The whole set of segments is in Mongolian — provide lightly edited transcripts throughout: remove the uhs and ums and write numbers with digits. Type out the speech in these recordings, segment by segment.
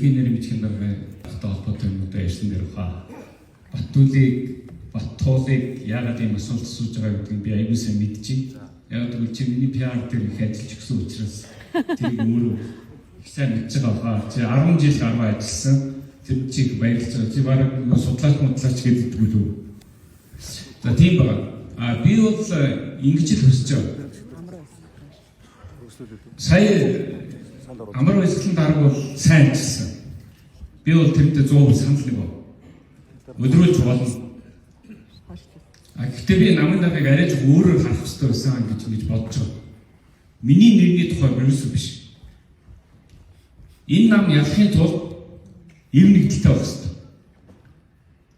ерөнхий нэрийн бичгийн даргын холбоотой юмудаа ярьсан дээр хаа Баттуулыг яагаад ийм асуулт асууж байгаа гэдгийг би аягүй сайн мэдчихэв. Яг тэгвэл чи миний PR дээр их ажиллаж өгсөн учраас тэрийг өөрөө их сайн мэдж байгаа хаа. Чи 10 жил гараа ажилласан. Тэр чиг баярлж байгаа. Чи бараг судлаач гэдэг үү? За тийм байна. Би бол ингэж л хөсөж байгаа. Сая амар баясгалан дарга бол сайн ажилласан. Би бол тэрнтэй 100% санал нэг байна. Өдрөөлж болно. Гэхдээ би намын даргаыг арай ч өөрөөр харах хэрэгтэй байсан гэж бодож байгаа. Миний нэрний тухай ерөөсөө биш. Энэ нам ялахын тулд эв нэгдэлтэй байх хэрэгтэй.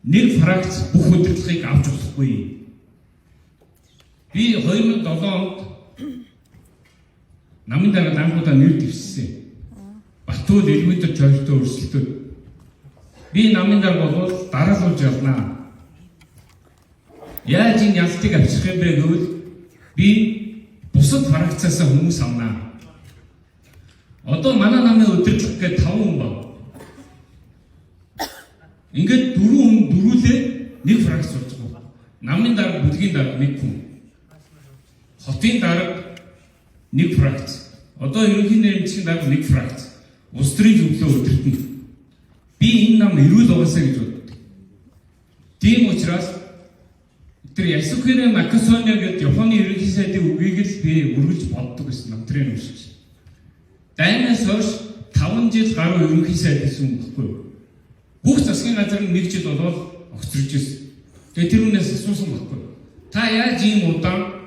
Нэг фракц бүх удирдлагыг авч болохгүй. Би 2007 онд намын дарга ангуудаа нэр дэвшсэн. Баттуул элементэр чойртой өрсөлдөд би намын дарга бол дараалуулж явнаа. Яаж энэ ялтыг авчих юм бэ гэвэл би бусад фракцаас хүмүүс авнаа. Одоо манай намын удирдлага гээд 5 хүн байна. Ингээд 4 хүн дөрүүлээ нэг фракц болж байгаа. Намын дарга, бүлгийн дарга нэг хүн. Хотын дарга нэг фракц. Одоо ерөнхий нэрийн бичгийн дарга нэг фракц. Улс төрийн зөвлөлөө удирдана. Би энэ нам эрүүл угаасаа гэж боддог. Тийм учраас тэр Ясухирэ Накасоня гэдэг Японы ерөнхий сайдын үгийг л би үргэлж боддог гэсэн намтрын уншиж. Дайнаас хойш 5 жил гаруй ерөнхий сайд гэсэн үг байхгүй юу? Бүх засгийн газар нэг жил болоод огцорж ирсэн. Тэгээ тэр үнээс асуусан байхгүй юу? Та яаж ийм удаан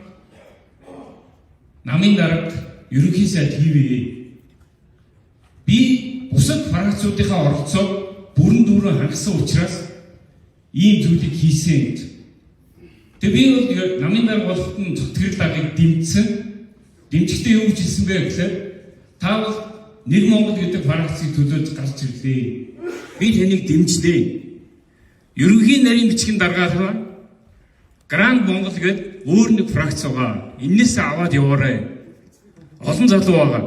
намын дарга ерөнхий сайд хийвээ? Би бусад фракцуудынхаа оролцоог бүрэн дүүрэн хангасан учраас ийм зүйлийг хийсэн гэж. Тэгээ би бол намын дарга болоход нь зүтгэрлагыг дэмжсэн. Дэмжихдээ юу гэж хэлсэн бэ гэхээр та бол нэг Монгол гэдэг фракцыг төлөөж гарч ирлээ. Би таныг дэмжлээ. Ерөнхий нарийн бичгийн даргаараа Гранд Монгол гэдэг өөр нэг фракц байгаа. Эннээс аваад яваарай. Олон залуу байгаа.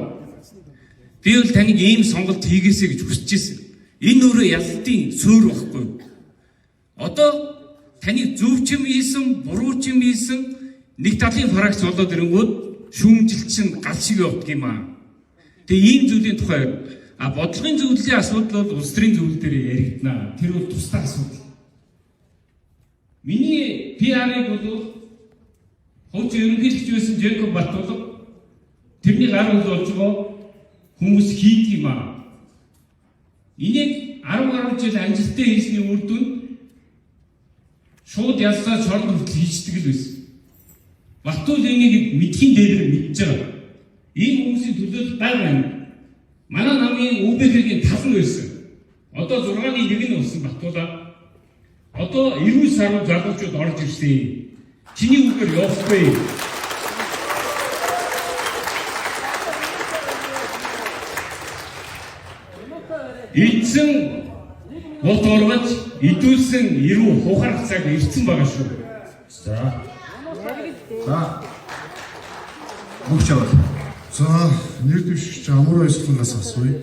Би бол таныг ийм сонголт хийгээсэй гэж хүсэж ирсэн. Энэ өөрөө ялтын суурь байхгүй. Одоо таныг зөв ч юм ийсэн, буруу ч юм ийсэн нэг талын фракц болоод ирэнгүүт шүүмжилт чинь гал шиг явдаг юм аа. Тэгээ ийм зүйлийн тухай бодлогын зөвлөлийн асуудал бол улс төрийн зөвлөл дээр яригдана. Тэр бол тусдаа асуудал. Миний PR-ыг бол хууч ерөнхийлөгч байсан Жэкоб Баттулга тэрний гар хөл болж байгаа хүмүүс хийдэг юм аа. Энийг 10 гаруй жил амжилттай хийсний үр дүн шууд ялсаа шорон хүртэл хийждэг л байсан. Баттуул энийг мэдхийн дээр мэдж байгаа. Ийм хүмүүсийн төлөөлөл байна. Манай намын УБХ-гийн тал нь байсан. Одоо 6-ны 1 нь болсон Баттуулаа. Одоо 90 сар залуучууд орж ирсэн. Чиний үгээр явахгүй. Эцэн бот орвож идүүлсэн 90 хухар цаг ирсэн байгаа шүү. За. Бүгч аваад. За, нэр дэвшигч амар баясгаланаас асууя.